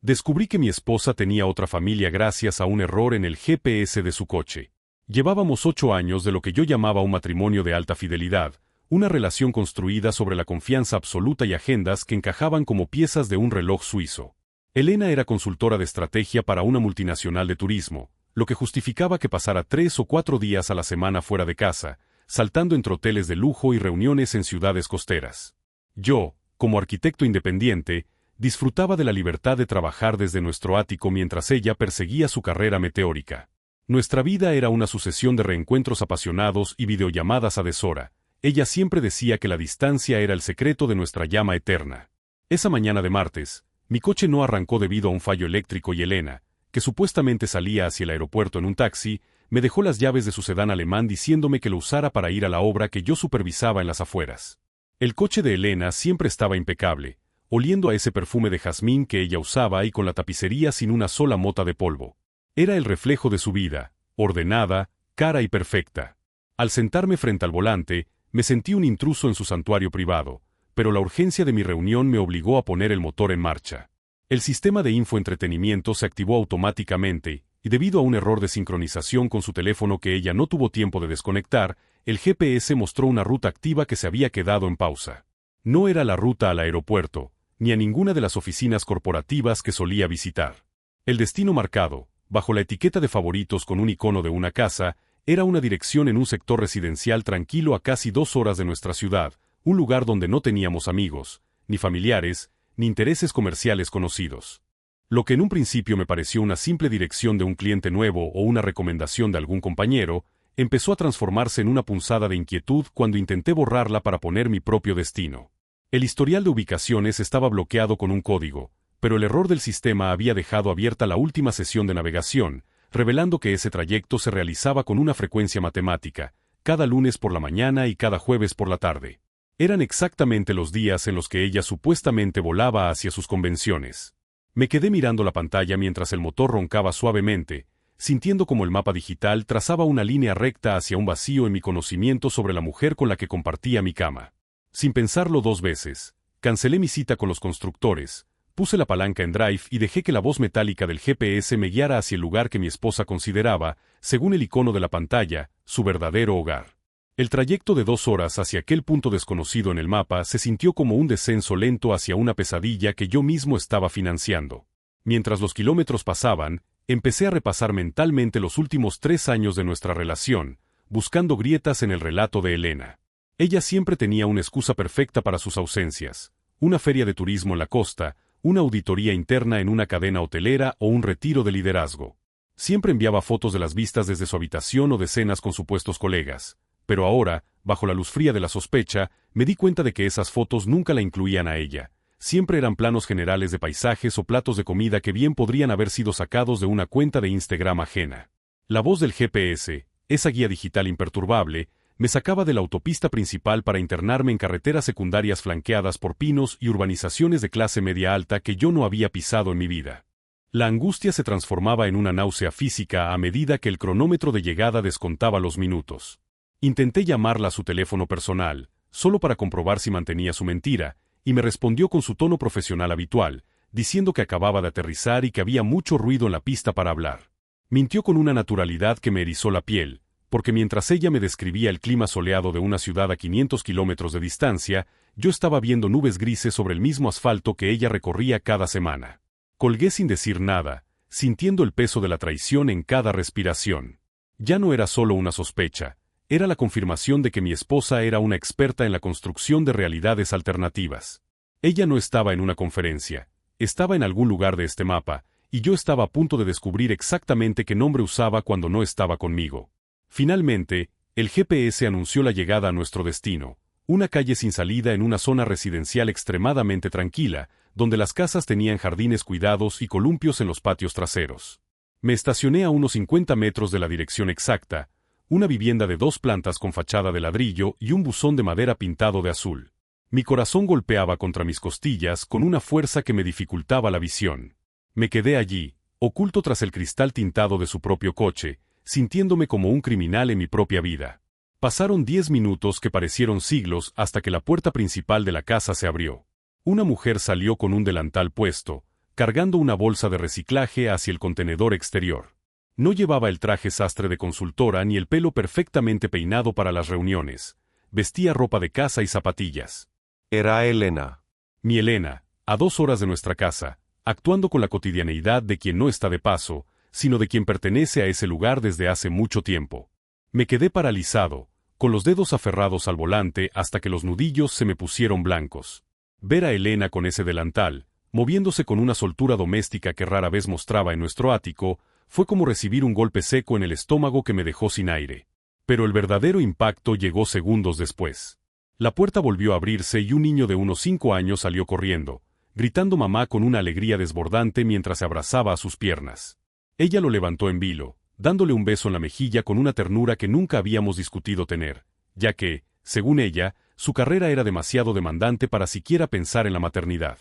Descubrí que mi esposa tenía otra familia gracias a un error en el GPS de su coche. Llevábamos 8 años de lo que yo llamaba un matrimonio de alta fidelidad, una relación construida sobre la confianza absoluta y agendas que encajaban como piezas de un reloj suizo. Elena era consultora de estrategia para una multinacional de turismo, lo que justificaba que pasara 3 o 4 días a la semana fuera de casa, saltando entre hoteles de lujo y reuniones en ciudades costeras. Yo, como arquitecto independiente, disfrutaba de la libertad de trabajar desde nuestro ático mientras ella perseguía su carrera meteórica. Nuestra vida era una sucesión de reencuentros apasionados y videollamadas a deshora. Ella siempre decía que la distancia era el secreto de nuestra llama eterna. Esa mañana de martes, mi coche no arrancó debido a un fallo eléctrico y Elena, que supuestamente salía hacia el aeropuerto en un taxi, me dejó las llaves de su sedán alemán diciéndome que lo usara para ir a la obra que yo supervisaba en las afueras. El coche de Elena siempre estaba impecable, oliendo a ese perfume de jazmín que ella usaba y con la tapicería sin una sola mota de polvo. Era el reflejo de su vida, ordenada, cara y perfecta. Al sentarme frente al volante, me sentí un intruso en su santuario privado, pero la urgencia de mi reunión me obligó a poner el motor en marcha. El sistema de infoentretenimiento se activó automáticamente, y debido a un error de sincronización con su teléfono que ella no tuvo tiempo de desconectar, el GPS mostró una ruta activa que se había quedado en pausa. No era la ruta al aeropuerto, ni a ninguna de las oficinas corporativas que solía visitar. El destino marcado, bajo la etiqueta de favoritos con un icono de una casa, era una dirección en un sector residencial tranquilo a casi 2 horas de nuestra ciudad, un lugar donde no teníamos amigos, ni familiares, ni intereses comerciales conocidos. Lo que en un principio me pareció una simple dirección de un cliente nuevo o una recomendación de algún compañero, empezó a transformarse en una punzada de inquietud cuando intenté borrarla para poner mi propio destino. El historial de ubicaciones estaba bloqueado con un código, pero el error del sistema había dejado abierta la última sesión de navegación, revelando que ese trayecto se realizaba con una frecuencia matemática, cada lunes por la mañana y cada jueves por la tarde. Eran exactamente los días en los que ella supuestamente volaba hacia sus convenciones. Me quedé mirando la pantalla mientras el motor roncaba suavemente, sintiendo como el mapa digital trazaba una línea recta hacia un vacío en mi conocimiento sobre la mujer con la que compartía mi cama. Sin pensarlo 2 veces, cancelé mi cita con los constructores, puse la palanca en drive y dejé que la voz metálica del GPS me guiara hacia el lugar que mi esposa consideraba, según el icono de la pantalla, su verdadero hogar. El trayecto de 2 horas hacia aquel punto desconocido en el mapa se sintió como un descenso lento hacia una pesadilla que yo mismo estaba financiando. Mientras los kilómetros pasaban, empecé a repasar mentalmente los últimos 3 años de nuestra relación, buscando grietas en el relato de Elena. Ella siempre tenía una excusa perfecta para sus ausencias: una feria de turismo en la costa, una auditoría interna en una cadena hotelera o un retiro de liderazgo. Siempre enviaba fotos de las vistas desde su habitación o de cenas con supuestos colegas. Pero ahora, bajo la luz fría de la sospecha, me di cuenta de que esas fotos nunca la incluían a ella. Siempre eran planos generales de paisajes o platos de comida que bien podrían haber sido sacados de una cuenta de Instagram ajena. La voz del GPS, esa guía digital imperturbable, me sacaba de la autopista principal para internarme en carreteras secundarias flanqueadas por pinos y urbanizaciones de clase media alta que yo no había pisado en mi vida. La angustia se transformaba en una náusea física a medida que el cronómetro de llegada descontaba los minutos. Intenté llamarla a su teléfono personal, solo para comprobar si mantenía su mentira, y me respondió con su tono profesional habitual, diciendo que acababa de aterrizar y que había mucho ruido en la pista para hablar. Mintió con una naturalidad que me erizó la piel, porque mientras ella me describía el clima soleado de una ciudad a 500 kilómetros de distancia, yo estaba viendo nubes grises sobre el mismo asfalto que ella recorría cada semana. Colgué sin decir nada, sintiendo el peso de la traición en cada respiración. Ya no era solo una sospecha. Era la confirmación de que mi esposa era una experta en la construcción de realidades alternativas. Ella no estaba en una conferencia, estaba en algún lugar de este mapa, y yo estaba a punto de descubrir exactamente qué nombre usaba cuando no estaba conmigo. Finalmente, el GPS anunció la llegada a nuestro destino, una calle sin salida en una zona residencial extremadamente tranquila, donde las casas tenían jardines cuidados y columpios en los patios traseros. Me estacioné a unos 50 metros de la dirección exacta, una vivienda de 2 plantas con fachada de ladrillo y un buzón de madera pintado de azul. Mi corazón golpeaba contra mis costillas con una fuerza que me dificultaba la visión. Me quedé allí, oculto tras el cristal tintado de su propio coche, sintiéndome como un criminal en mi propia vida. Pasaron 10 minutos que parecieron siglos hasta que la puerta principal de la casa se abrió. Una mujer salió con un delantal puesto, cargando una bolsa de reciclaje hacia el contenedor exterior. No llevaba el traje sastre de consultora ni el pelo perfectamente peinado para las reuniones. Vestía ropa de casa y zapatillas. Era Elena. Mi Elena, a 2 horas de nuestra casa, actuando con la cotidianeidad de quien no está de paso, sino de quien pertenece a ese lugar desde hace mucho tiempo. Me quedé paralizado, con los dedos aferrados al volante hasta que los nudillos se me pusieron blancos. Ver a Elena con ese delantal, moviéndose con una soltura doméstica que rara vez mostraba en nuestro ático, fue como recibir un golpe seco en el estómago que me dejó sin aire. Pero el verdadero impacto llegó segundos después. La puerta volvió a abrirse y un niño de unos 5 años salió corriendo, gritando mamá con una alegría desbordante mientras se abrazaba a sus piernas. Ella lo levantó en vilo, dándole un beso en la mejilla con una ternura que nunca habíamos discutido tener, ya que, según ella, su carrera era demasiado demandante para siquiera pensar en la maternidad.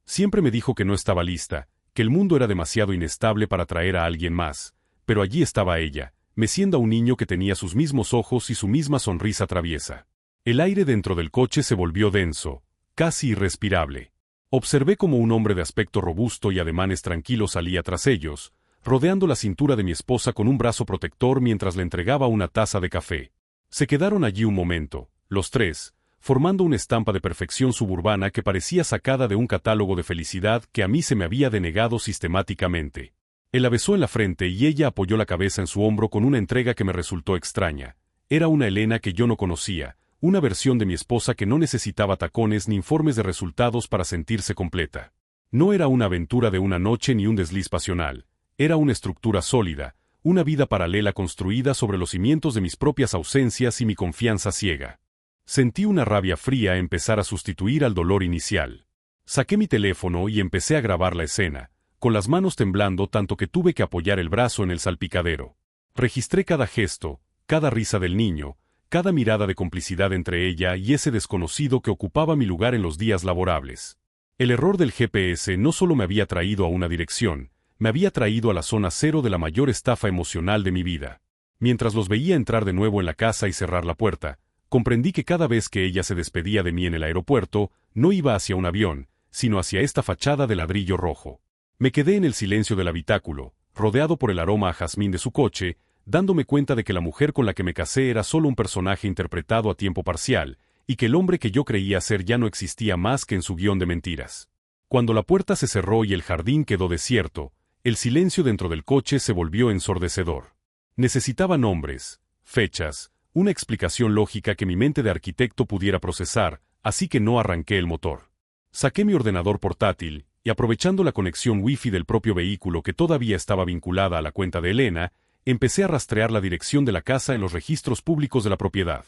Siempre me dijo que no estaba lista, que el mundo era demasiado inestable para traer a alguien más, pero allí estaba ella, meciendo a un niño que tenía sus mismos ojos y su misma sonrisa traviesa. El aire dentro del coche se volvió denso, casi irrespirable. Observé como un hombre de aspecto robusto y ademanes tranquilos salía tras ellos, rodeando la cintura de mi esposa con un brazo protector mientras le entregaba una taza de café. Se quedaron allí un momento, los tres, formando una estampa de perfección suburbana que parecía sacada de un catálogo de felicidad que a mí se me había denegado sistemáticamente. Él la besó en la frente y ella apoyó la cabeza en su hombro con una entrega que me resultó extraña. Era una Elena que yo no conocía, una versión de mi esposa que no necesitaba tacones ni informes de resultados para sentirse completa. No era una aventura de una noche ni un desliz pasional, era una estructura sólida, una vida paralela construida sobre los cimientos de mis propias ausencias y mi confianza ciega. Sentí una rabia fría empezar a sustituir al dolor inicial. Saqué mi teléfono y empecé a grabar la escena, con las manos temblando tanto que tuve que apoyar el brazo en el salpicadero. Registré cada gesto, cada risa del niño, cada mirada de complicidad entre ella y ese desconocido que ocupaba mi lugar en los días laborables. El error del GPS no solo me había traído a una dirección, me había traído a la zona cero de la mayor estafa emocional de mi vida. Mientras los veía entrar de nuevo en la casa y cerrar la puerta, comprendí que cada vez que ella se despedía de mí en el aeropuerto, no iba hacia un avión, sino hacia esta fachada de ladrillo rojo. Me quedé en el silencio del habitáculo, rodeado por el aroma a jazmín de su coche, dándome cuenta de que la mujer con la que me casé era solo un personaje interpretado a tiempo parcial, y que el hombre que yo creía ser ya no existía más que en su guión de mentiras. Cuando la puerta se cerró y el jardín quedó desierto, el silencio dentro del coche se volvió ensordecedor. Necesitaba nombres, fechas, una explicación lógica que mi mente de arquitecto pudiera procesar, así que no arranqué el motor. Saqué mi ordenador portátil, y aprovechando la conexión Wi-Fi del propio vehículo que todavía estaba vinculada a la cuenta de Elena, empecé a rastrear la dirección de la casa en los registros públicos de la propiedad.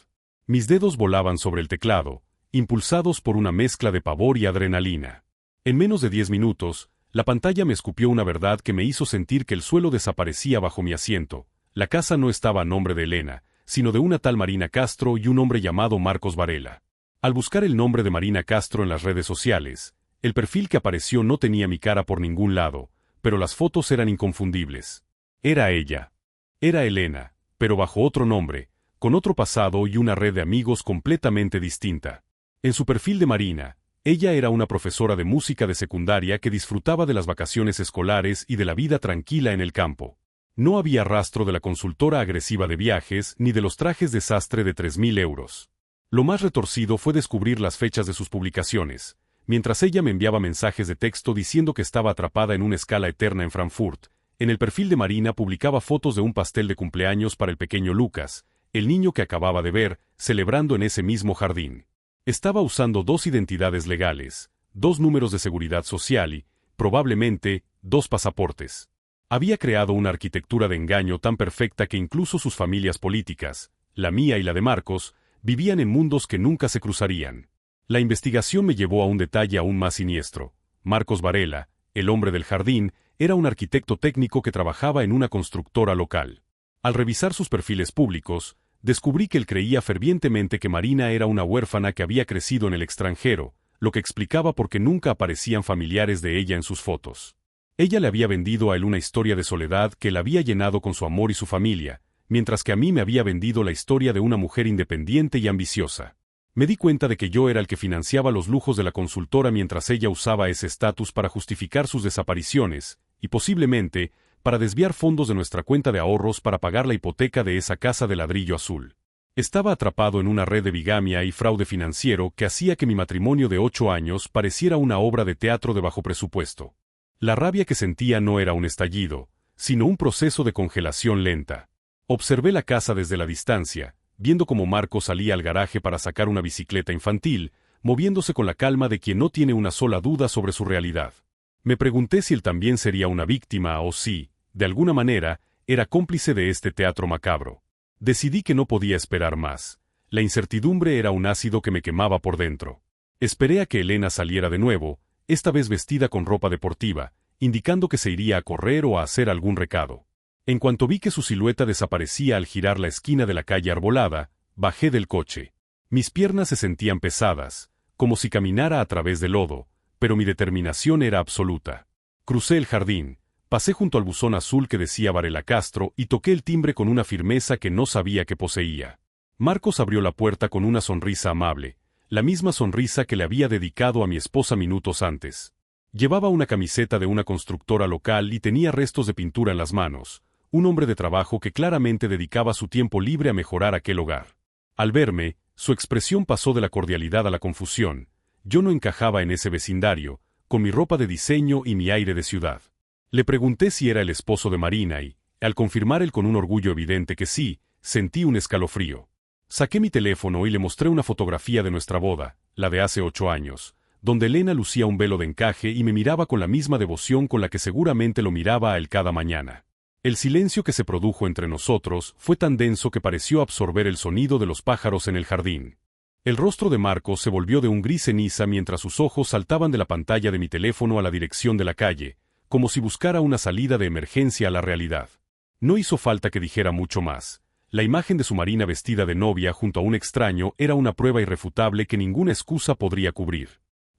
Mis dedos volaban sobre el teclado, impulsados por una mezcla de pavor y adrenalina. En menos de 10 minutos, la pantalla me escupió una verdad que me hizo sentir que el suelo desaparecía bajo mi asiento. La casa no estaba a nombre de Elena, sino de una tal Marina Castro y un hombre llamado Marcos Varela. Al buscar el nombre de Marina Castro en las redes sociales, el perfil que apareció no tenía mi cara por ningún lado, pero las fotos eran inconfundibles. Era ella. Era Elena, pero bajo otro nombre, con otro pasado y una red de amigos completamente distinta. En su perfil de Marina, ella era una profesora de música de secundaria que disfrutaba de las vacaciones escolares y de la vida tranquila en el campo. No había rastro de la consultora agresiva de viajes ni de los trajes de sastre de 3.000 euros. Lo más retorcido fue descubrir las fechas de sus publicaciones, mientras ella me enviaba mensajes de texto diciendo que estaba atrapada en una escala eterna en Frankfurt. En el perfil de Marina publicaba fotos de un pastel de cumpleaños para el pequeño Lucas, el niño que acababa de ver, celebrando en ese mismo jardín. Estaba usando 2 identidades legales, 2 números de seguridad social y, probablemente, 2 pasaportes. Había creado una arquitectura de engaño tan perfecta que incluso sus familias políticas, la mía y la de Marcos, vivían en mundos que nunca se cruzarían. La investigación me llevó a un detalle aún más siniestro. Marcos Varela, el hombre del jardín, era un arquitecto técnico que trabajaba en una constructora local. Al revisar sus perfiles públicos, descubrí que él creía fervientemente que Marina era una huérfana que había crecido en el extranjero, lo que explicaba por qué nunca aparecían familiares de ella en sus fotos. Ella le había vendido a él una historia de soledad que la había llenado con su amor y su familia, mientras que a mí me había vendido la historia de una mujer independiente y ambiciosa. Me di cuenta de que yo era el que financiaba los lujos de la consultora mientras ella usaba ese estatus para justificar sus desapariciones, y posiblemente, para desviar fondos de nuestra cuenta de ahorros para pagar la hipoteca de esa casa de ladrillo azul. Estaba atrapado en una red de bigamia y fraude financiero que hacía que mi matrimonio de 8 años pareciera una obra de teatro de bajo presupuesto. La rabia que sentía no era un estallido, sino un proceso de congelación lenta. Observé la casa desde la distancia, viendo cómo Marcos salía al garaje para sacar una bicicleta infantil, moviéndose con la calma de quien no tiene una sola duda sobre su realidad. Me pregunté si él también sería una víctima o si, de alguna manera, era cómplice de este teatro macabro. Decidí que no podía esperar más. La incertidumbre era un ácido que me quemaba por dentro. Esperé a que Elena saliera de nuevo, esta vez vestida con ropa deportiva, indicando que se iría a correr o a hacer algún recado. En cuanto vi que su silueta desaparecía al girar la esquina de la calle arbolada, bajé del coche. Mis piernas se sentían pesadas, como si caminara a través del lodo, pero mi determinación era absoluta. Crucé el jardín, pasé junto al buzón azul que decía Varela Castro y toqué el timbre con una firmeza que no sabía que poseía. Marcos abrió la puerta con una sonrisa amable, la misma sonrisa que le había dedicado a mi esposa minutos antes. Llevaba una camiseta de una constructora local y tenía restos de pintura en las manos, un hombre de trabajo que claramente dedicaba su tiempo libre a mejorar aquel hogar. Al verme, su expresión pasó de la cordialidad a la confusión. Yo no encajaba en ese vecindario, con mi ropa de diseño y mi aire de ciudad. Le pregunté si era el esposo de Marina y, al confirmar él con un orgullo evidente que sí, sentí un escalofrío. Saqué mi teléfono y le mostré una fotografía de nuestra boda, la de hace 8 años, donde Elena lucía un velo de encaje y me miraba con la misma devoción con la que seguramente lo miraba a él cada mañana. El silencio que se produjo entre nosotros fue tan denso que pareció absorber el sonido de los pájaros en el jardín. El rostro de Marcos se volvió de un gris ceniza mientras sus ojos saltaban de la pantalla de mi teléfono a la dirección de la calle, como si buscara una salida de emergencia a la realidad. No hizo falta que dijera mucho más. La imagen de su Marina vestida de novia junto a un extraño era una prueba irrefutable que ninguna excusa podría cubrir.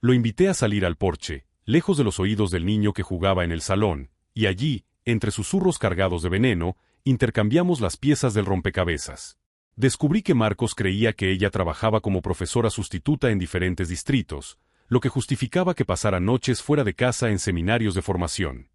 Lo invité a salir al porche, lejos de los oídos del niño que jugaba en el salón, y allí, entre susurros cargados de veneno, intercambiamos las piezas del rompecabezas. Descubrí que Marcos creía que ella trabajaba como profesora sustituta en diferentes distritos, lo que justificaba que pasara noches fuera de casa en seminarios de formación.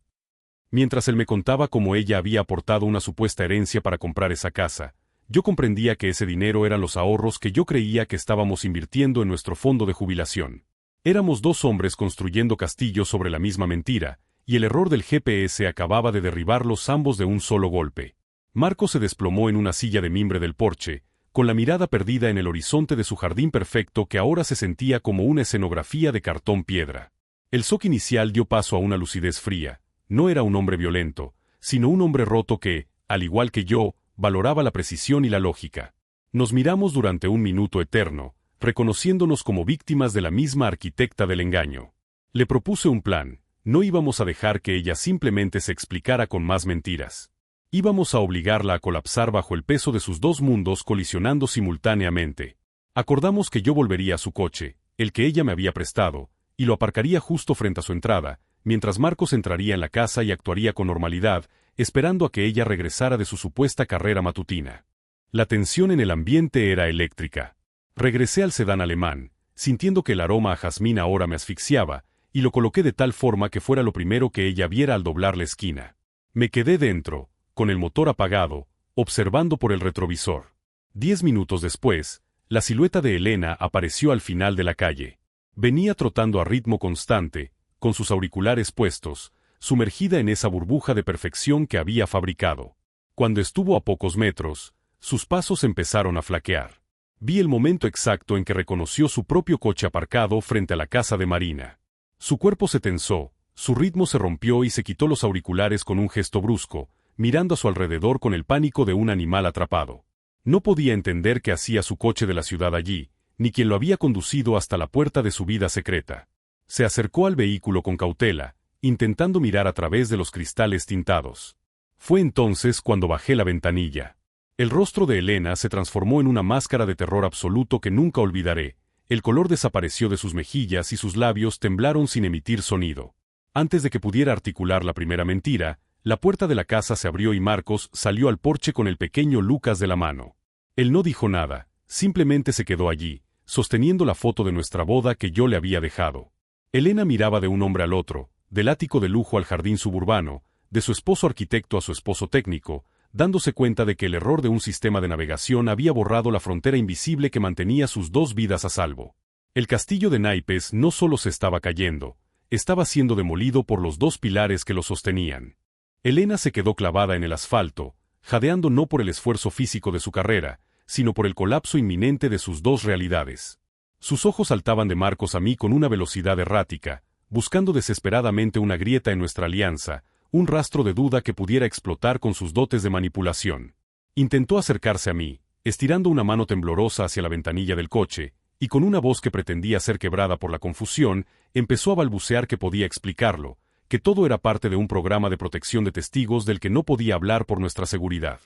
Mientras él me contaba cómo ella había aportado una supuesta herencia para comprar esa casa, yo comprendía que ese dinero eran los ahorros que yo creía que estábamos invirtiendo en nuestro fondo de jubilación. Éramos 2 hombres construyendo castillos sobre la misma mentira, y el error del GPS acababa de derribarlos ambos de un solo golpe. Marcos se desplomó en una silla de mimbre del porche, con la mirada perdida en el horizonte de su jardín perfecto que ahora se sentía como una escenografía de cartón piedra. El shock inicial dio paso a una lucidez fría. No era un hombre violento, sino un hombre roto que, al igual que yo, valoraba la precisión y la lógica. Nos miramos durante un minuto eterno, reconociéndonos como víctimas de la misma arquitecta del engaño. Le propuse un plan. No íbamos a dejar que ella simplemente se explicara con más mentiras. Íbamos a obligarla a colapsar bajo el peso de sus 2 mundos colisionando simultáneamente. Acordamos que yo volvería a su coche, el que ella me había prestado, y lo aparcaría justo frente a su entrada, mientras Marcos entraría en la casa y actuaría con normalidad, esperando a que ella regresara de su supuesta carrera matutina. La tensión en el ambiente era eléctrica. Regresé al sedán alemán, sintiendo que el aroma a jazmín ahora me asfixiaba, y lo coloqué de tal forma que fuera lo primero que ella viera al doblar la esquina. Me quedé dentro, con el motor apagado, observando por el retrovisor. 10 minutos después, la silueta de Elena apareció al final de la calle. Venía trotando a ritmo constante, con sus auriculares puestos, sumergida en esa burbuja de perfección que había fabricado. Cuando estuvo a pocos metros, sus pasos empezaron a flaquear. Vi el momento exacto en que reconoció su propio coche aparcado frente a la casa de Marina. Su cuerpo se tensó, su ritmo se rompió y se quitó los auriculares con un gesto brusco, mirando a su alrededor con el pánico de un animal atrapado. No podía entender qué hacía su coche de la ciudad allí, ni quién lo había conducido hasta la puerta de su vida secreta. Se acercó al vehículo con cautela, intentando mirar a través de los cristales tintados. Fue entonces cuando bajé la ventanilla. El rostro de Elena se transformó en una máscara de terror absoluto que nunca olvidaré. El color desapareció de sus mejillas y sus labios temblaron sin emitir sonido. Antes de que pudiera articular la primera mentira, la puerta de la casa se abrió y Marcos salió al porche con el pequeño Lucas de la mano. Él no dijo nada, simplemente se quedó allí, sosteniendo la foto de nuestra boda que yo le había dejado. Elena miraba de un hombre al otro, del ático de lujo al jardín suburbano, de su esposo arquitecto a su esposo técnico, dándose cuenta de que el error de un sistema de navegación había borrado la frontera invisible que mantenía sus dos vidas a salvo. El castillo de naipes no solo se estaba cayendo, estaba siendo demolido por los dos pilares que lo sostenían. Elena se quedó clavada en el asfalto, jadeando no por el esfuerzo físico de su carrera, sino por el colapso inminente de sus dos realidades. Sus ojos saltaban de Marcos a mí con una velocidad errática, buscando desesperadamente una grieta en nuestra alianza, un rastro de duda que pudiera explotar con sus dotes de manipulación. Intentó acercarse a mí, estirando una mano temblorosa hacia la ventanilla del coche, y con una voz que pretendía ser quebrada por la confusión, empezó a balbucear que podía explicarlo, que todo era parte de un programa de protección de testigos del que no podía hablar por nuestra seguridad.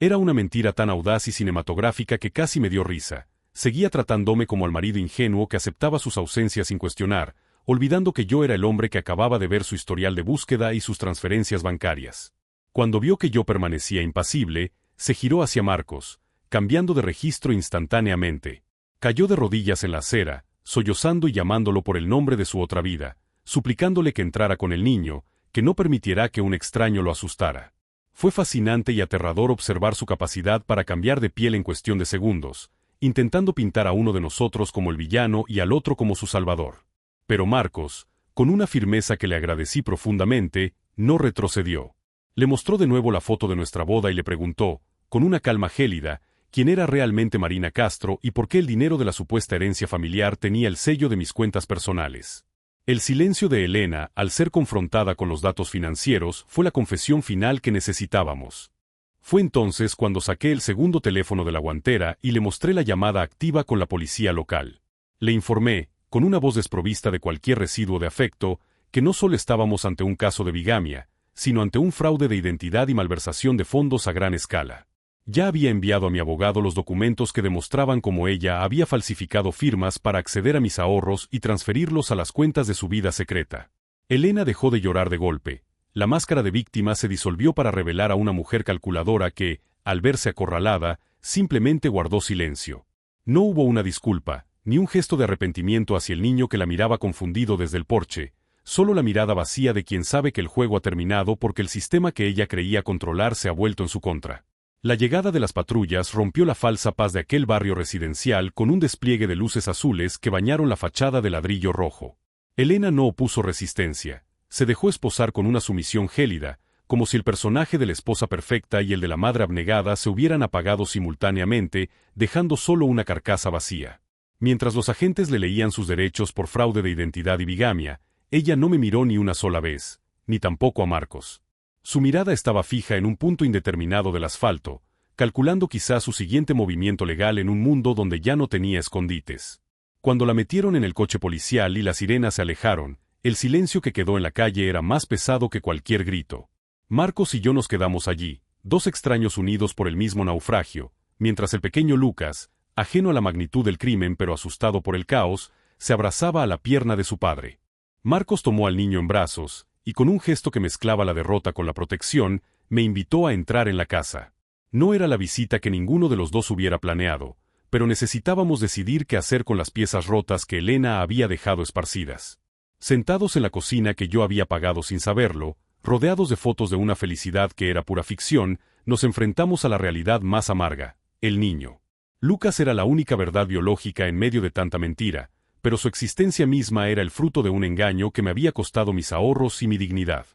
Era una mentira tan audaz y cinematográfica que casi me dio risa. Seguía tratándome como al marido ingenuo que aceptaba sus ausencias sin cuestionar, olvidando que yo era el hombre que acababa de ver su historial de búsqueda y sus transferencias bancarias. Cuando vio que yo permanecía impasible, se giró hacia Marcos, cambiando de registro instantáneamente. Cayó de rodillas en la acera, sollozando y llamándolo por el nombre de su otra vida, suplicándole que entrara con el niño, que no permitiera que un extraño lo asustara. Fue fascinante y aterrador observar su capacidad para cambiar de piel en cuestión de segundos, intentando pintar a uno de nosotros como el villano y al otro como su salvador. Pero Marcos, con una firmeza que le agradecí profundamente, no retrocedió. Le mostró de nuevo la foto de nuestra boda y le preguntó, con una calma gélida, quién era realmente Marina Castro y por qué el dinero de la supuesta herencia familiar tenía el sello de mis cuentas personales. El silencio de Elena, al ser confrontada con los datos financieros, fue la confesión final que necesitábamos. Fue entonces cuando saqué el segundo teléfono de la guantera y le mostré la llamada activa con la policía local. Le informé, con una voz desprovista de cualquier residuo de afecto, que no solo estábamos ante un caso de bigamia, sino ante un fraude de identidad y malversación de fondos a gran escala. Ya había enviado a mi abogado los documentos que demostraban cómo ella había falsificado firmas para acceder a mis ahorros y transferirlos a las cuentas de su vida secreta. Elena dejó de llorar de golpe. La máscara de víctima se disolvió para revelar a una mujer calculadora que, al verse acorralada, simplemente guardó silencio. No hubo una disculpa, ni un gesto de arrepentimiento hacia el niño que la miraba confundido desde el porche, solo la mirada vacía de quien sabe que el juego ha terminado porque el sistema que ella creía controlar se ha vuelto en su contra. La llegada de las patrullas rompió la falsa paz de aquel barrio residencial con un despliegue de luces azules que bañaron la fachada de ladrillo rojo. Elena no opuso resistencia, se dejó esposar con una sumisión gélida, como si el personaje de la esposa perfecta y el de la madre abnegada se hubieran apagado simultáneamente, dejando solo una carcasa vacía. Mientras los agentes le leían sus derechos por fraude de identidad y bigamia, ella no me miró ni una sola vez, ni tampoco a Marcos. Su mirada estaba fija en un punto indeterminado del asfalto, calculando quizá su siguiente movimiento legal en un mundo donde ya no tenía escondites. Cuando la metieron en el coche policial y las sirenas se alejaron, el silencio que quedó en la calle era más pesado que cualquier grito. Marcos y yo nos quedamos allí, dos extraños unidos por el mismo naufragio, mientras el pequeño Lucas, ajeno a la magnitud del crimen pero asustado por el caos, se abrazaba a la pierna de su padre. Marcos tomó al niño en brazos, y con un gesto que mezclaba la derrota con la protección, me invitó a entrar en la casa. No era la visita que ninguno de los dos hubiera planeado, pero necesitábamos decidir qué hacer con las piezas rotas que Elena había dejado esparcidas. Sentados en la cocina que yo había pagado sin saberlo, rodeados de fotos de una felicidad que era pura ficción, nos enfrentamos a la realidad más amarga, el niño. Lucas era la única verdad biológica en medio de tanta mentira, pero su existencia misma era el fruto de un engaño que me había costado mis ahorros y mi dignidad.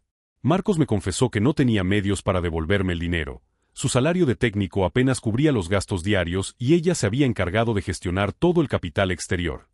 Marcos me confesó que no tenía medios para devolverme el dinero. Su salario de técnico apenas cubría los gastos diarios y ella se había encargado de gestionar todo el capital exterior.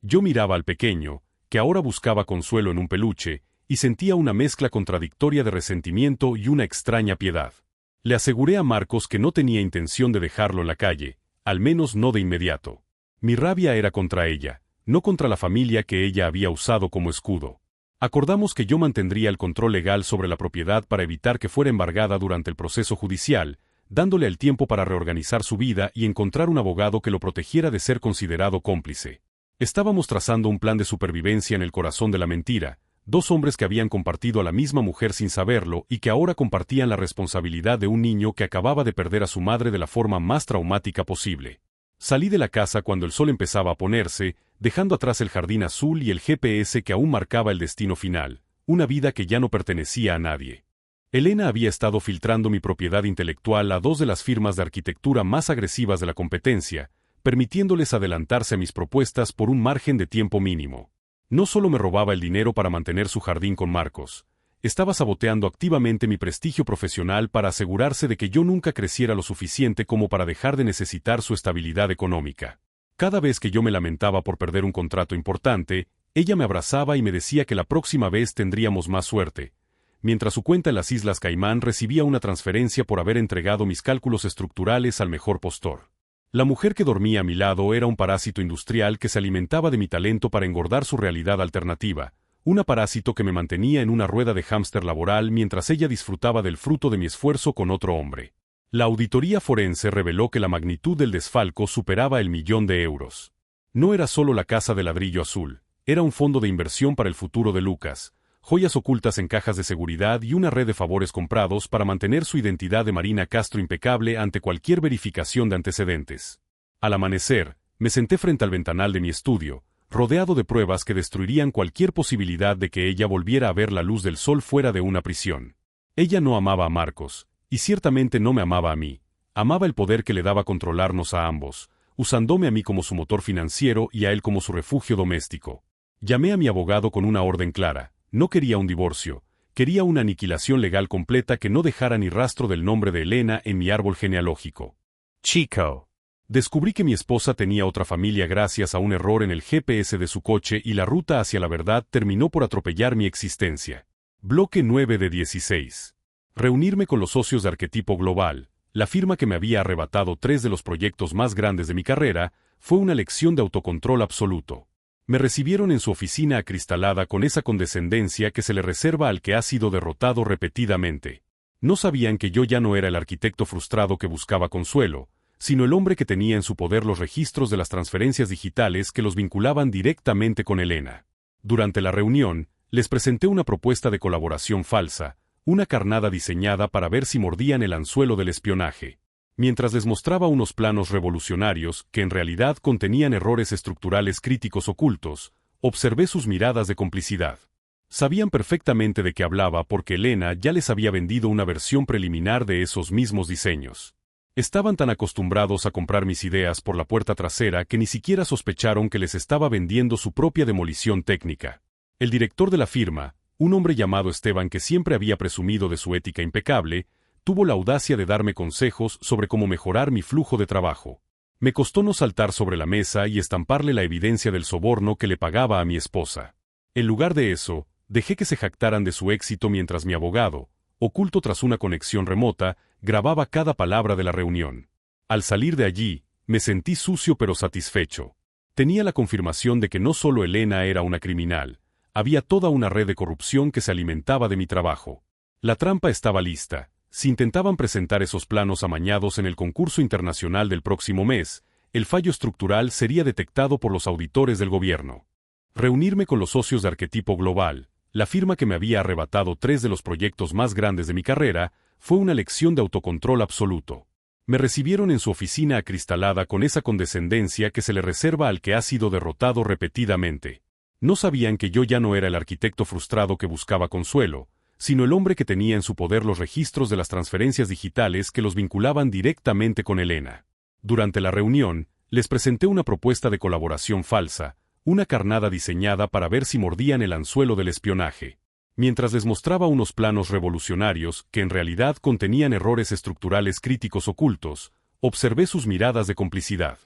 Yo miraba al pequeño, que ahora buscaba consuelo en un peluche, y sentía una mezcla contradictoria de resentimiento y una extraña piedad. Le aseguré a Marcos que no tenía intención de dejarlo en la calle, al menos no de inmediato. Mi rabia era contra ella, no contra la familia que ella había usado como escudo. Acordamos que yo mantendría el control legal sobre la propiedad para evitar que fuera embargada durante el proceso judicial, dándole el tiempo para reorganizar su vida y encontrar un abogado que lo protegiera de ser considerado cómplice. Estábamos trazando un plan de supervivencia en el corazón de la mentira, dos hombres que habían compartido a la misma mujer sin saberlo y que ahora compartían la responsabilidad de un niño que acababa de perder a su madre de la forma más traumática posible. Salí de la casa cuando el sol empezaba a ponerse, dejando atrás el jardín azul y el GPS que aún marcaba el destino final, una vida que ya no pertenecía a nadie. Elena había estado filtrando mi propiedad intelectual a dos de las firmas de arquitectura más agresivas de la competencia, permitiéndoles adelantarse a mis propuestas por un margen de tiempo mínimo. No solo me robaba el dinero para mantener su jardín con Marcos, estaba saboteando activamente mi prestigio profesional para asegurarse de que yo nunca creciera lo suficiente como para dejar de necesitar su estabilidad económica. Cada vez que yo me lamentaba por perder un contrato importante, ella me abrazaba y me decía que la próxima vez tendríamos más suerte, mientras su cuenta en las Islas Caimán recibía una transferencia por haber entregado mis cálculos estructurales al mejor postor. La mujer que dormía a mi lado era un parásito industrial que se alimentaba de mi talento para engordar su realidad alternativa, un parásito que me mantenía en una rueda de hámster laboral mientras ella disfrutaba del fruto de mi esfuerzo con otro hombre. La auditoría forense reveló que la magnitud del desfalco superaba el €1.000.000. No era solo la casa de ladrillo azul, era un fondo de inversión para el futuro de Lucas, joyas ocultas en cajas de seguridad y una red de favores comprados para mantener su identidad de Marina Castro impecable ante cualquier verificación de antecedentes. Al amanecer, me senté frente al ventanal de mi estudio, rodeado de pruebas que destruirían cualquier posibilidad de que ella volviera a ver la luz del sol fuera de una prisión. Ella no amaba a Marcos, y ciertamente no me amaba a mí. Amaba el poder que le daba controlarnos a ambos, usándome a mí como su motor financiero y a él como su refugio doméstico. Llamé a mi abogado con una orden clara. No quería un divorcio, quería una aniquilación legal completa que no dejara ni rastro del nombre de Elena en mi árbol genealógico. Chico. Descubrí que mi esposa tenía otra familia gracias a un error en el GPS de su coche y la ruta hacia la verdad terminó por atropellar mi existencia. Bloque 9 de 16. Reunirme con los socios de Arquetipo Global, la firma que me había arrebatado 3 de los proyectos más grandes de mi carrera, fue una lección de autocontrol absoluto. Me recibieron en su oficina acristalada con esa condescendencia que se le reserva al que ha sido derrotado repetidamente. No sabían que yo ya no era el arquitecto frustrado que buscaba consuelo, sino el hombre que tenía en su poder los registros de las transferencias digitales que los vinculaban directamente con Elena. Durante la reunión, les presenté una propuesta de colaboración falsa, una carnada diseñada para ver si mordían el anzuelo del espionaje. Mientras les mostraba unos planos revolucionarios que en realidad contenían errores estructurales críticos ocultos, observé sus miradas de complicidad. Sabían perfectamente de qué hablaba porque Elena ya les había vendido una versión preliminar de esos mismos diseños. Estaban tan acostumbrados a comprar mis ideas por la puerta trasera que ni siquiera sospecharon que les estaba vendiendo su propia demolición técnica. El director de la firma, un hombre llamado Esteban que siempre había presumido de su ética impecable, tuvo la audacia de darme consejos sobre cómo mejorar mi flujo de trabajo. Me costó no saltar sobre la mesa y estamparle la evidencia del soborno que le pagaba a mi esposa. En lugar de eso, dejé que se jactaran de su éxito mientras mi abogado, oculto tras una conexión remota, grababa cada palabra de la reunión. Al salir de allí, me sentí sucio pero satisfecho. Tenía la confirmación de que no solo Elena era una criminal, había toda una red de corrupción que se alimentaba de mi trabajo. La trampa estaba lista. Si intentaban presentar esos planos amañados en el concurso internacional del próximo mes, el fallo estructural sería detectado por los auditores del gobierno. Reunirme con los socios de Arquetipo Global, la firma que me había arrebatado 3 de los proyectos más grandes de mi carrera, fue una lección de autocontrol absoluto. Me recibieron en su oficina acristalada con esa condescendencia que se le reserva al que ha sido derrotado repetidamente. No sabían que yo ya no era el arquitecto frustrado que buscaba consuelo, sino el hombre que tenía en su poder los registros de las transferencias digitales que los vinculaban directamente con Elena. Durante la reunión, les presenté una propuesta de colaboración falsa, una carnada diseñada para ver si mordían el anzuelo del espionaje. Mientras les mostraba unos planos revolucionarios que en realidad contenían errores estructurales críticos ocultos, observé sus miradas de complicidad.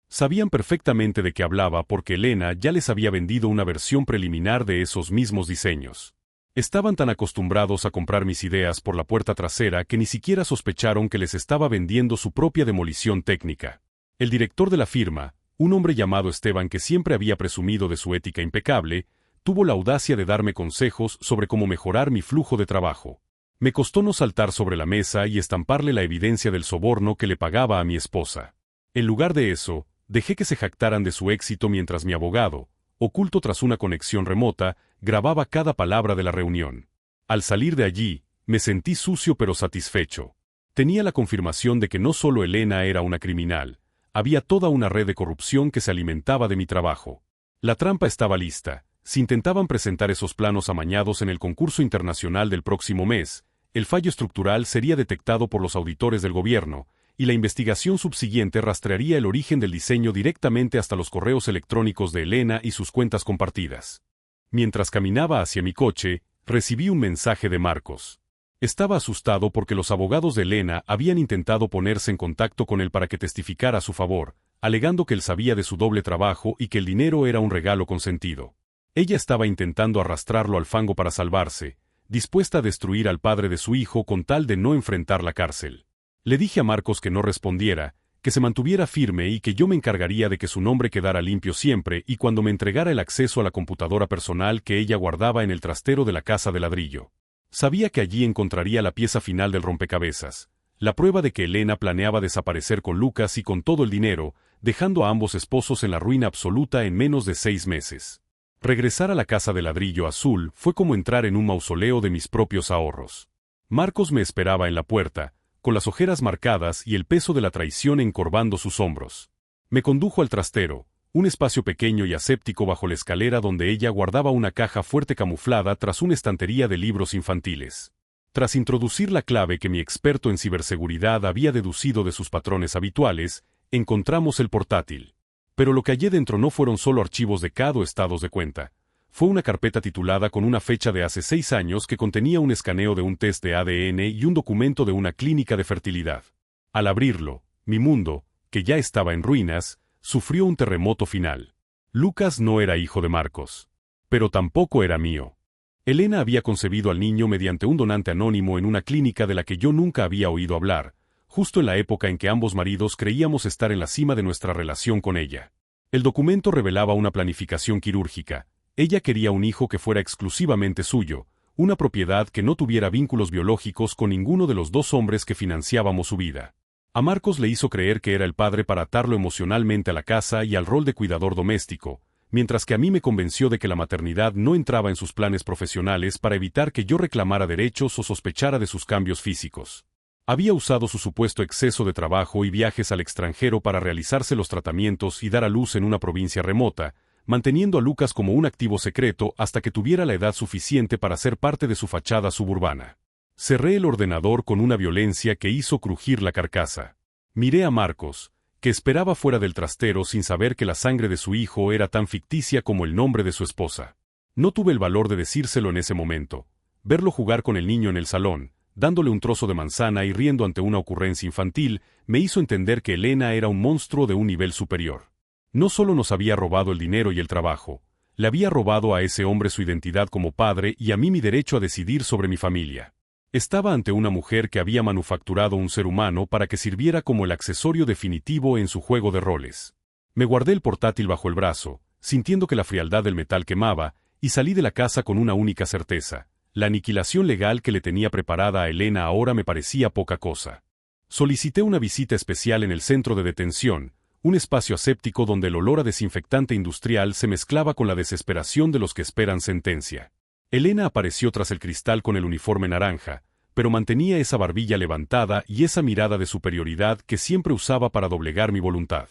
Sabían perfectamente de qué hablaba porque Elena ya les había vendido una versión preliminar de esos mismos diseños. Estaban tan acostumbrados a comprar mis ideas por la puerta trasera que ni siquiera sospecharon que les estaba vendiendo su propia demolición técnica. El director de la firma, un hombre llamado Esteban que siempre había presumido de su ética impecable, tuvo la audacia de darme consejos sobre cómo mejorar mi flujo de trabajo. Me costó no saltar sobre la mesa y estamparle la evidencia del soborno que le pagaba a mi esposa. En lugar de eso, dejé que se jactaran de su éxito mientras mi abogado, oculto tras una conexión remota, grababa cada palabra de la reunión. Al salir de allí, me sentí sucio pero satisfecho. Tenía la confirmación de que no solo Elena era una criminal, Había toda una red de corrupción que se alimentaba de mi trabajo. La trampa estaba lista. Si intentaban presentar esos planos amañados en el concurso internacional del próximo mes, el fallo estructural sería detectado por los auditores del gobierno, y la investigación subsiguiente rastrearía el origen del diseño directamente hasta los correos electrónicos de Elena y sus cuentas compartidas. Mientras caminaba hacia mi coche, recibí un mensaje de Marcos. Estaba asustado porque los abogados de Elena habían intentado ponerse en contacto con él para que testificara a su favor, alegando que él sabía de su doble trabajo y que el dinero era un regalo consentido. Ella estaba intentando arrastrarlo al fango para salvarse, dispuesta a destruir al padre de su hijo con tal de no enfrentar la cárcel. Le dije a Marcos que no respondiera, que se mantuviera firme y que yo me encargaría de que su nombre quedara limpio siempre y cuando me entregara el acceso a la computadora personal que ella guardaba en el trastero de la casa de ladrillo. Sabía que allí encontraría la pieza final del rompecabezas, la prueba de que Elena planeaba desaparecer con Lucas y con todo el dinero, dejando a ambos esposos en la ruina absoluta en menos de 6 meses. Regresar a la casa de ladrillo azul fue como entrar en un mausoleo de mis propios ahorros. Marcos me esperaba en la puerta, con las ojeras marcadas y el peso de la traición encorvando sus hombros. Me condujo al trastero, un espacio pequeño y aséptico bajo la escalera donde ella guardaba una caja fuerte camuflada tras una estantería de libros infantiles. Tras introducir la clave que mi experto en ciberseguridad había deducido de sus patrones habituales, encontramos el portátil. Pero lo que hallé dentro no fueron solo archivos de CAD o estados de cuenta. Fue una carpeta titulada con una fecha de hace 6 años que contenía un escaneo de un test de ADN y un documento de una clínica de fertilidad. Al abrirlo, mi mundo, que ya estaba en ruinas, sufrió un terremoto final. Lucas no era hijo de Marcos. Pero tampoco era mío. Elena había concebido al niño mediante un donante anónimo en una clínica de la que yo nunca había oído hablar, justo en la época en que ambos maridos creíamos estar en la cima de nuestra relación con ella. El documento revelaba una planificación quirúrgica. Ella quería un hijo que fuera exclusivamente suyo, una propiedad que no tuviera vínculos biológicos con ninguno de los 2 hombres que financiábamos su vida. A Marcos le hizo creer que era el padre para atarlo emocionalmente a la casa y al rol de cuidador doméstico, mientras que a mí me convenció de que la maternidad no entraba en sus planes profesionales para evitar que yo reclamara derechos o sospechara de sus cambios físicos. Había usado su supuesto exceso de trabajo y viajes al extranjero para realizarse los tratamientos y dar a luz en una provincia remota, manteniendo a Lucas como un activo secreto hasta que tuviera la edad suficiente para ser parte de su fachada suburbana. Cerré el ordenador con una violencia que hizo crujir la carcasa. Miré a Marcos, que esperaba fuera del trastero sin saber que la sangre de su hijo era tan ficticia como el nombre de su esposa. No tuve el valor de decírselo en ese momento. Verlo jugar con el niño en el salón, dándole un trozo de manzana y riendo ante una ocurrencia infantil, me hizo entender que Elena era un monstruo de un nivel superior. No solo nos había robado el dinero y el trabajo, le había robado a ese hombre su identidad como padre y a mí mi derecho a decidir sobre mi familia. Estaba ante una mujer que había manufacturado un ser humano para que sirviera como el accesorio definitivo en su juego de roles. Me guardé el portátil bajo el brazo, sintiendo que la frialdad del metal quemaba, y salí de la casa con una única certeza. La aniquilación legal que le tenía preparada a Elena ahora me parecía poca cosa. Solicité una visita especial en el centro de detención, un espacio aséptico donde el olor a desinfectante industrial se mezclaba con la desesperación de los que esperan sentencia. Elena apareció tras el cristal con el uniforme naranja, pero mantenía esa barbilla levantada y esa mirada de superioridad que siempre usaba para doblegar mi voluntad.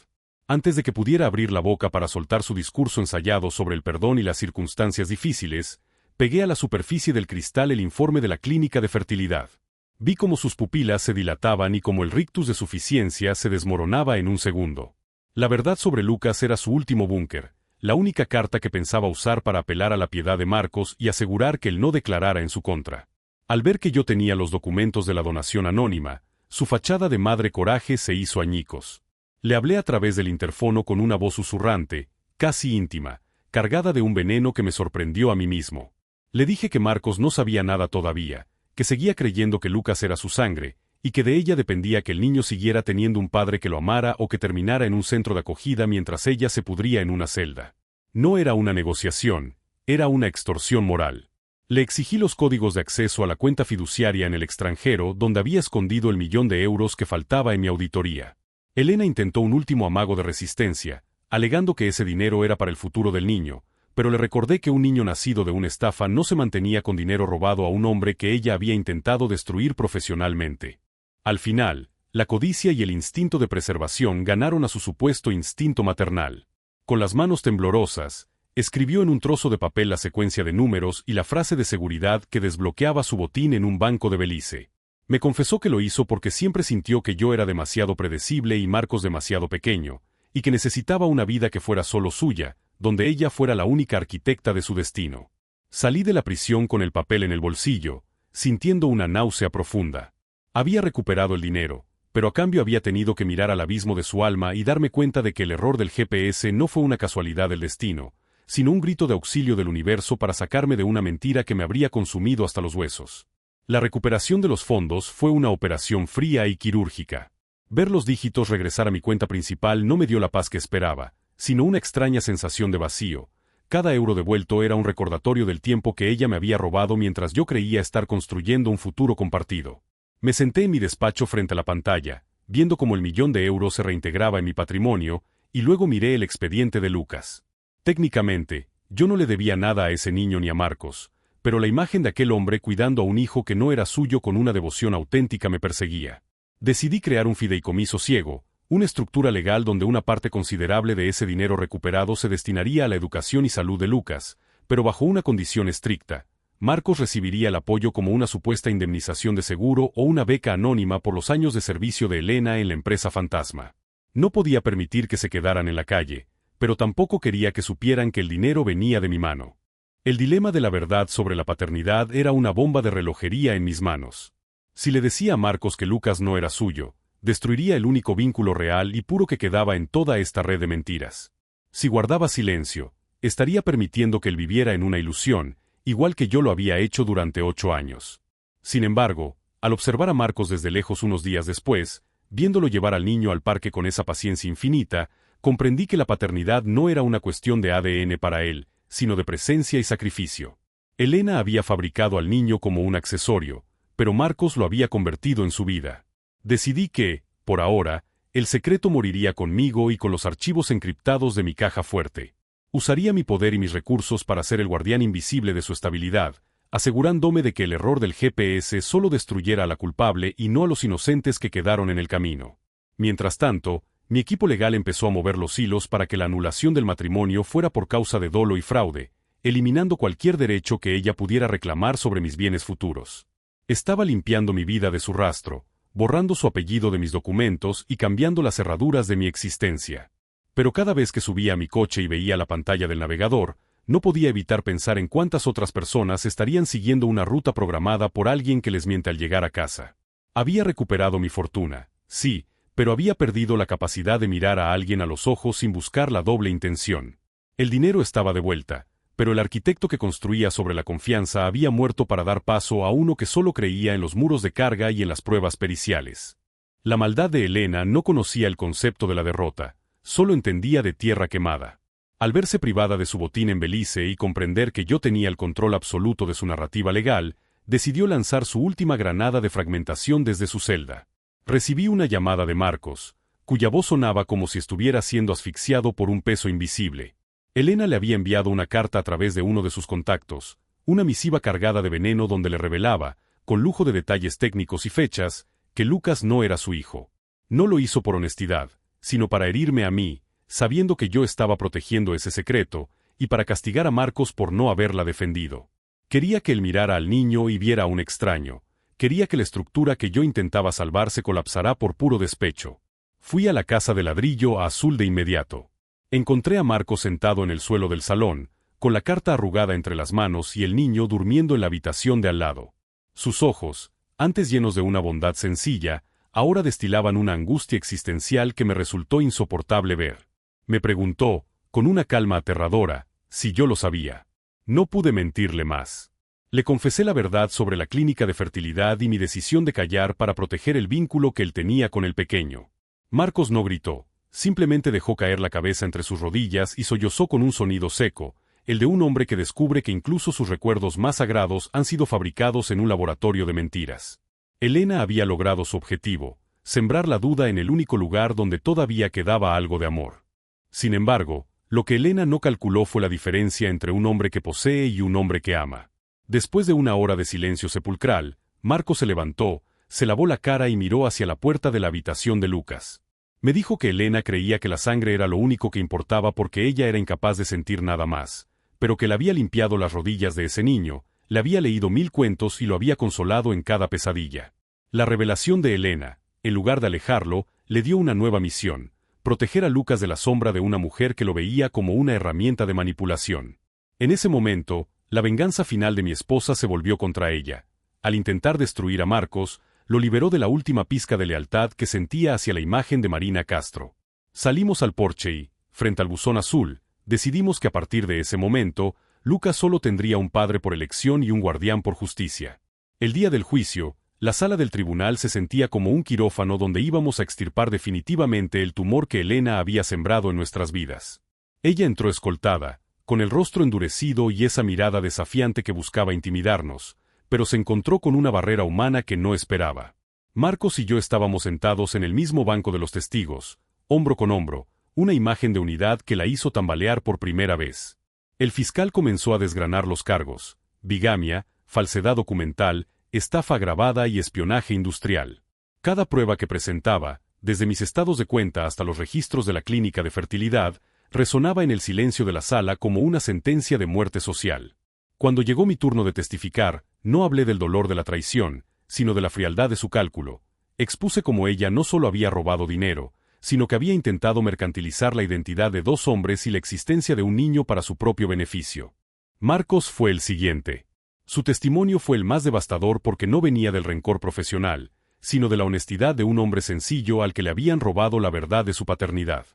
Antes de que pudiera abrir la boca para soltar su discurso ensayado sobre el perdón y las circunstancias difíciles, pegué a la superficie del cristal el informe de la clínica de fertilidad. Vi cómo sus pupilas se dilataban y cómo el rictus de suficiencia se desmoronaba en un segundo. La verdad sobre Lucas era su último búnker, la única carta que pensaba usar para apelar a la piedad de Marcos y asegurar que él no declarara en su contra. Al ver que yo tenía los documentos de la donación anónima, su fachada de madre coraje se hizo añicos. Le hablé a través del interfono con una voz susurrante, casi íntima, cargada de un veneno que me sorprendió a mí mismo. Le dije que Marcos no sabía nada todavía, que seguía creyendo que Lucas era su sangre, y que de ella dependía que el niño siguiera teniendo un padre que lo amara o que terminara en un centro de acogida mientras ella se pudría en una celda. No era una negociación, era una extorsión moral. Le exigí los códigos de acceso a la cuenta fiduciaria en el extranjero donde había escondido el $1.000.000 que faltaba en mi auditoría. Elena intentó un último amago de resistencia, alegando que ese dinero era para el futuro del niño, pero le recordé que un niño nacido de una estafa no se mantenía con dinero robado a un hombre que ella había intentado destruir profesionalmente. Al final, La codicia y el instinto de preservación ganaron a su supuesto instinto maternal. Con las manos temblorosas, escribió en un trozo de papel la secuencia de números y la frase de seguridad que desbloqueaba su botín en un banco de Belice. Me confesó que lo hizo porque siempre sintió que yo era demasiado predecible y Marcos demasiado pequeño, y que necesitaba una vida que fuera solo suya, donde ella fuera la única arquitecta de su destino. Salí de la prisión con el papel en el bolsillo, sintiendo una náusea profunda. Había recuperado el dinero, pero a cambio había tenido que mirar al abismo de su alma y darme cuenta de que el error del GPS no fue una casualidad del destino, sino un grito de auxilio del universo para sacarme de una mentira que me habría consumido hasta los huesos. La recuperación de los fondos fue una operación fría y quirúrgica. Ver los dígitos regresar a mi cuenta principal no me dio la paz que esperaba, sino una extraña sensación de vacío. Cada euro devuelto era un recordatorio del tiempo que ella me había robado mientras yo creía estar construyendo un futuro compartido. Me senté en mi despacho frente a la pantalla, viendo cómo el €1.000.000 se reintegraba en mi patrimonio, y luego miré el expediente de Lucas. Técnicamente, yo no le debía nada a ese niño ni a Marcos, pero la imagen de aquel hombre cuidando a un hijo que no era suyo con una devoción auténtica me perseguía. Decidí crear un fideicomiso ciego, una estructura legal donde una parte considerable de ese dinero recuperado se destinaría a la educación y salud de Lucas, pero bajo una condición estricta. Marcos recibiría el apoyo como una supuesta indemnización de seguro o una beca anónima por los años de servicio de Elena en la empresa fantasma. No podía permitir que se quedaran en la calle, pero tampoco quería que supieran que el dinero venía de mi mano. El dilema de la verdad sobre la paternidad era una bomba de relojería en mis manos. Si le decía a Marcos que Lucas no era suyo, destruiría el único vínculo real y puro que quedaba en toda esta red de mentiras. Si guardaba silencio, estaría permitiendo que él viviera en una ilusión, igual que yo lo había hecho durante 8 años. Sin embargo, al observar a Marcos desde lejos unos días después, viéndolo llevar al niño al parque con esa paciencia infinita, comprendí que la paternidad no era una cuestión de ADN para él, sino de presencia y sacrificio. Elena había fabricado al niño como un accesorio, pero Marcos lo había convertido en su vida. Decidí que, por ahora, el secreto moriría conmigo y con los archivos encriptados de mi caja fuerte. Usaría mi poder y mis recursos para ser el guardián invisible de su estabilidad, asegurándome de que el error del GPS solo destruyera a la culpable y no a los inocentes que quedaron en el camino. Mientras tanto, mi equipo legal empezó a mover los hilos para que la anulación del matrimonio fuera por causa de dolo y fraude, eliminando cualquier derecho que ella pudiera reclamar sobre mis bienes futuros. Estaba limpiando mi vida de su rastro, borrando su apellido de mis documentos y cambiando las cerraduras de mi existencia. Pero cada vez que subía a mi coche y veía la pantalla del navegador, no podía evitar pensar en cuántas otras personas estarían siguiendo una ruta programada por alguien que les miente al llegar a casa. Había recuperado mi fortuna, sí, pero había perdido la capacidad de mirar a alguien a los ojos sin buscar la doble intención. El dinero estaba de vuelta, pero el arquitecto que construía sobre la confianza había muerto para dar paso a uno que solo creía en los muros de carga y en las pruebas periciales. La maldad de Elena no conocía el concepto de la derrota, solo entendía de tierra quemada. Al verse privada de su botín en Belice y comprender que yo tenía el control absoluto de su narrativa legal, decidió lanzar su última granada de fragmentación desde su celda. Recibí una llamada de Marcos, cuya voz sonaba como si estuviera siendo asfixiado por un peso invisible. Elena le había enviado una carta a través de uno de sus contactos, una misiva cargada de veneno donde le revelaba, con lujo de detalles técnicos y fechas, que Lucas no era su hijo. No lo hizo por honestidad, sino para herirme a mí, sabiendo que yo estaba protegiendo ese secreto, y para castigar a Marcos por no haberla defendido. Quería que él mirara al niño y viera a un extraño. Quería que la estructura que yo intentaba salvar se colapsara por puro despecho. Fui a la casa de ladrillo azul de inmediato. Encontré a Marcos sentado en el suelo del salón, con la carta arrugada entre las manos y el niño durmiendo en la habitación de al lado. Sus ojos, antes llenos de una bondad sencilla, ahora destilaban una angustia existencial que me resultó insoportable ver. Me preguntó, con una calma aterradora, si yo lo sabía. No pude mentirle más. Le confesé la verdad sobre la clínica de fertilidad y mi decisión de callar para proteger el vínculo que él tenía con el pequeño. Marcos no gritó, simplemente dejó caer la cabeza entre sus rodillas y sollozó con un sonido seco, el de un hombre que descubre que incluso sus recuerdos más sagrados han sido fabricados en un laboratorio de mentiras. Elena había logrado su objetivo, sembrar la duda en el único lugar donde todavía quedaba algo de amor. Sin embargo, lo que Elena no calculó fue la diferencia entre un hombre que posee y un hombre que ama. Después de una hora de silencio sepulcral, Marcos se levantó, se lavó la cara y miró hacia la puerta de la habitación de Lucas. Me dijo que Elena creía que la sangre era lo único que importaba porque ella era incapaz de sentir nada más, pero que le había limpiado las rodillas de ese niño, le había leído 1000 cuentos y lo había consolado en cada pesadilla. La revelación de Elena, en lugar de alejarlo, le dio una nueva misión: proteger a Lucas de la sombra de una mujer que lo veía como una herramienta de manipulación. En ese momento, la venganza final de mi esposa se volvió contra ella. Al intentar destruir a Marcos, lo liberó de la última pizca de lealtad que sentía hacia la imagen de Marina Castro. Salimos al porche y, frente al buzón azul, decidimos que a partir de ese momento, Lucas solo tendría un padre por elección y un guardián por justicia. El día del juicio, la sala del tribunal se sentía como un quirófano donde íbamos a extirpar definitivamente el tumor que Elena había sembrado en nuestras vidas. Ella entró escoltada, con el rostro endurecido y esa mirada desafiante que buscaba intimidarnos, pero se encontró con una barrera humana que no esperaba. Marcos y yo estábamos sentados en el mismo banco de los testigos, hombro con hombro, una imagen de unidad que la hizo tambalear por primera vez. El fiscal comenzó a desgranar los cargos: bigamia, falsedad documental, estafa agravada y espionaje industrial. Cada prueba que presentaba, desde mis estados de cuenta hasta los registros de la clínica de fertilidad, resonaba en el silencio de la sala como una sentencia de muerte social. Cuando llegó mi turno de testificar, no hablé del dolor de la traición, sino de la frialdad de su cálculo. Expuse cómo ella no solo había robado dinero, sino que había intentado mercantilizar la identidad de 2 hombres y la existencia de un niño para su propio beneficio. Marcos fue el siguiente. Su testimonio fue el más devastador porque no venía del rencor profesional, sino de la honestidad de un hombre sencillo al que le habían robado la verdad de su paternidad.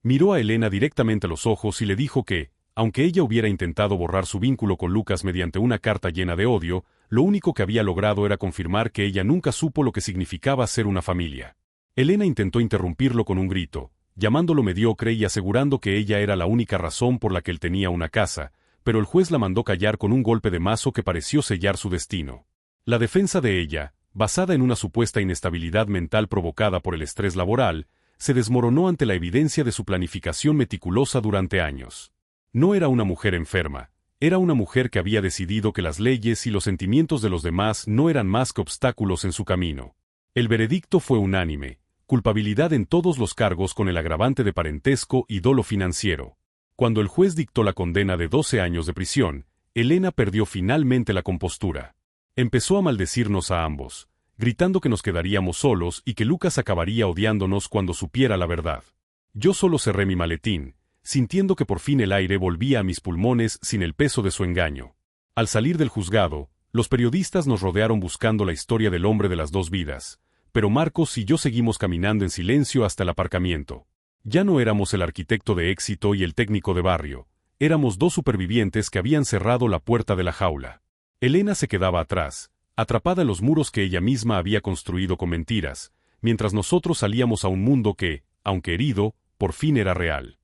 Miró a Elena directamente a los ojos y le dijo que, aunque ella hubiera intentado borrar su vínculo con Lucas mediante una carta llena de odio, lo único que había logrado era confirmar que ella nunca supo lo que significaba ser una familia. Elena intentó interrumpirlo con un grito, llamándolo mediocre y asegurando que ella era la única razón por la que él tenía una casa, pero el juez la mandó callar con un golpe de mazo que pareció sellar su destino. La defensa de ella, basada en una supuesta inestabilidad mental provocada por el estrés laboral, se desmoronó ante la evidencia de su planificación meticulosa durante años. No era una mujer enferma, era una mujer que había decidido que las leyes y los sentimientos de los demás no eran más que obstáculos en su camino. El veredicto fue unánime: culpabilidad en todos los cargos con el agravante de parentesco y dolo financiero. Cuando el juez dictó la condena de 12 años de prisión, Elena perdió finalmente la compostura. Empezó a maldecirnos a ambos, gritando que nos quedaríamos solos y que Lucas acabaría odiándonos cuando supiera la verdad. Yo solo cerré mi maletín, sintiendo que por fin el aire volvía a mis pulmones sin el peso de su engaño. Al salir del juzgado, los periodistas nos rodearon buscando la historia del hombre de las 2 vidas, pero Marcos y yo seguimos caminando en silencio hasta el aparcamiento. Ya no éramos el arquitecto de éxito y el técnico de barrio, éramos 2 supervivientes que habían cerrado la puerta de la jaula. Elena se quedaba atrás, atrapada en los muros que ella misma había construido con mentiras, mientras nosotros salíamos a un mundo que, aunque herido, por fin era real.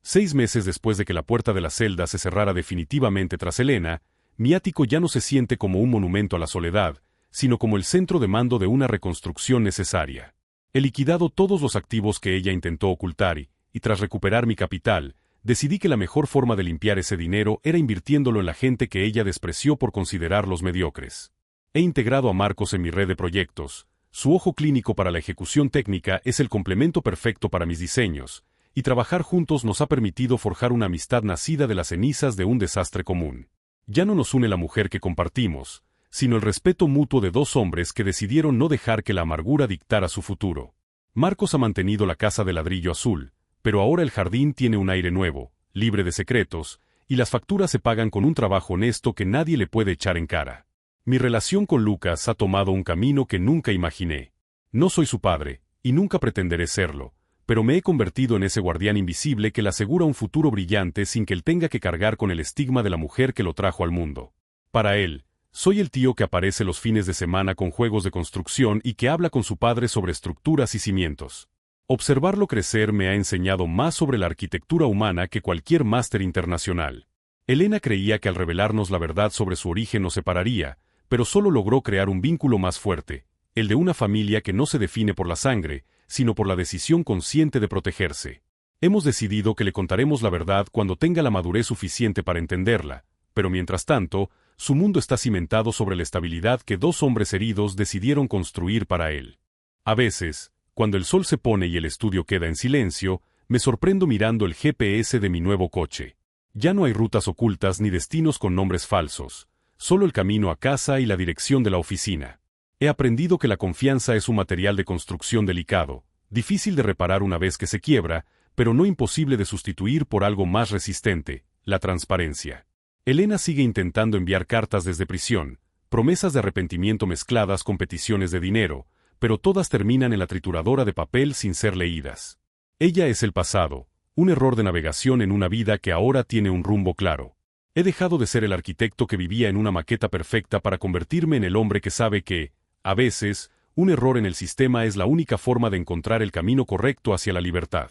6 meses después de que la puerta de la celda se cerrara definitivamente tras Elena, mi ático ya no se siente como un monumento a la soledad, sino como el centro de mando de una reconstrucción necesaria. He liquidado todos los activos que ella intentó ocultar y tras recuperar mi capital, decidí que la mejor forma de limpiar ese dinero era invirtiéndolo en la gente que ella despreció por considerarlos mediocres. He integrado a Marcos en mi red de proyectos. Su ojo clínico para la ejecución técnica es el complemento perfecto para mis diseños, y trabajar juntos nos ha permitido forjar una amistad nacida de las cenizas de un desastre común. Ya no nos une la mujer que compartimos, sino el respeto mutuo de 2 hombres que decidieron no dejar que la amargura dictara su futuro. Marcos ha mantenido la casa de ladrillo azul, pero ahora el jardín tiene un aire nuevo, libre de secretos, y las facturas se pagan con un trabajo honesto que nadie le puede echar en cara. Mi relación con Lucas ha tomado un camino que nunca imaginé. No soy su padre, y nunca pretenderé serlo, pero me he convertido en ese guardián invisible que le asegura un futuro brillante sin que él tenga que cargar con el estigma de la mujer que lo trajo al mundo. Para él, soy el tío que aparece los fines de semana con juegos de construcción y que habla con su padre sobre estructuras y cimientos. Observarlo crecer me ha enseñado más sobre la arquitectura humana que cualquier máster internacional. Elena creía que al revelarnos la verdad sobre su origen nos separaría, pero solo logró crear un vínculo más fuerte, el de una familia que no se define por la sangre, sino por la decisión consciente de protegerse. Hemos decidido que le contaremos la verdad cuando tenga la madurez suficiente para entenderla, pero mientras tanto, su mundo está cimentado sobre la estabilidad que dos hombres heridos decidieron construir para él. A veces, cuando el sol se pone y el estudio queda en silencio, me sorprendo mirando el GPS de mi nuevo coche. Ya no hay rutas ocultas ni destinos con nombres falsos, solo el camino a casa y la dirección de la oficina. He aprendido que la confianza es un material de construcción delicado, difícil de reparar una vez que se quiebra, pero no imposible de sustituir por algo más resistente, la transparencia. Elena sigue intentando enviar cartas desde prisión, promesas de arrepentimiento mezcladas con peticiones de dinero, pero todas terminan en la trituradora de papel sin ser leídas. Ella es el pasado, un error de navegación en una vida que ahora tiene un rumbo claro. He dejado de ser el arquitecto que vivía en una maqueta perfecta para convertirme en el hombre que sabe que, a veces, un error en el sistema es la única forma de encontrar el camino correcto hacia la libertad.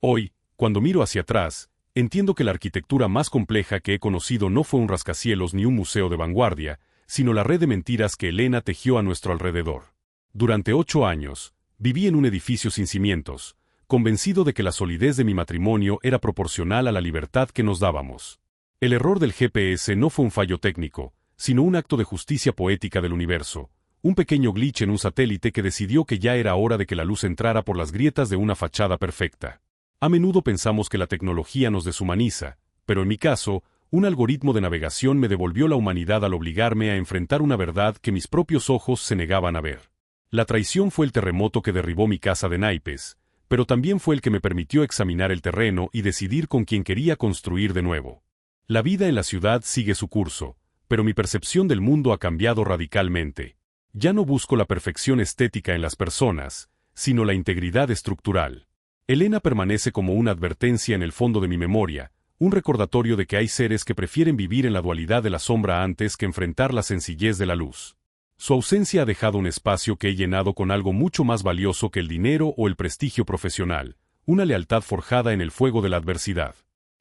Hoy, cuando miro hacia atrás, entiendo que la arquitectura más compleja que he conocido no fue un rascacielos ni un museo de vanguardia, sino la red de mentiras que Elena tejió a nuestro alrededor. Durante 8 años, viví en un edificio sin cimientos, convencido de que la solidez de mi matrimonio era proporcional a la libertad que nos dábamos. El error del GPS no fue un fallo técnico, sino un acto de justicia poética del universo, un pequeño glitch en un satélite que decidió que ya era hora de que la luz entrara por las grietas de una fachada perfecta. A menudo pensamos que la tecnología nos deshumaniza, pero en mi caso, un algoritmo de navegación me devolvió la humanidad al obligarme a enfrentar una verdad que mis propios ojos se negaban a ver. La traición fue el terremoto que derribó mi casa de naipes, pero también fue el que me permitió examinar el terreno y decidir con quién quería construir de nuevo. La vida en la ciudad sigue su curso, pero mi percepción del mundo ha cambiado radicalmente. Ya no busco la perfección estética en las personas, sino la integridad estructural. Elena permanece como una advertencia en el fondo de mi memoria, un recordatorio de que hay seres que prefieren vivir en la dualidad de la sombra antes que enfrentar la sencillez de la luz. Su ausencia ha dejado un espacio que he llenado con algo mucho más valioso que el dinero o el prestigio profesional, una lealtad forjada en el fuego de la adversidad.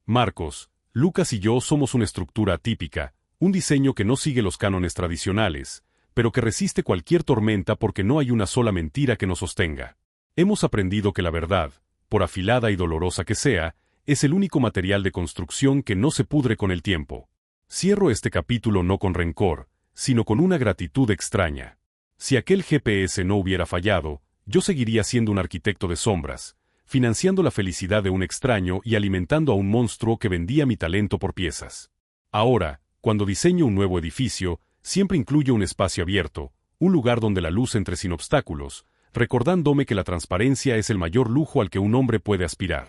Marcos, Lucas y yo somos una estructura atípica, un diseño que no sigue los cánones tradicionales, pero que resiste cualquier tormenta porque no hay una sola mentira que nos sostenga. Hemos aprendido que la verdad, por afilada y dolorosa que sea, es el único material de construcción que no se pudre con el tiempo. Cierro este capítulo no con rencor, sino con una gratitud extraña. Si aquel GPS no hubiera fallado, yo seguiría siendo un arquitecto de sombras, financiando la felicidad de un extraño y alimentando a un monstruo que vendía mi talento por piezas. Ahora, cuando diseño un nuevo edificio, siempre incluyo un espacio abierto, un lugar donde la luz entre sin obstáculos, recordándome que la transparencia es el mayor lujo al que un hombre puede aspirar.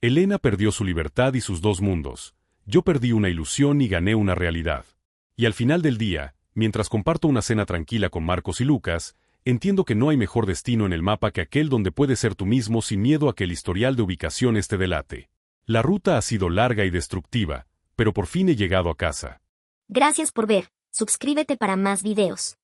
Elena perdió su libertad y sus dos mundos. Yo perdí una ilusión y gané una realidad. Y al final del día, mientras comparto una cena tranquila con Marcos y Lucas, entiendo que no hay mejor destino en el mapa que aquel donde puedes ser tú mismo sin miedo a que el historial de ubicaciones te delate. La ruta ha sido larga y destructiva, pero por fin he llegado a casa. Gracias por ver. Suscríbete para más videos.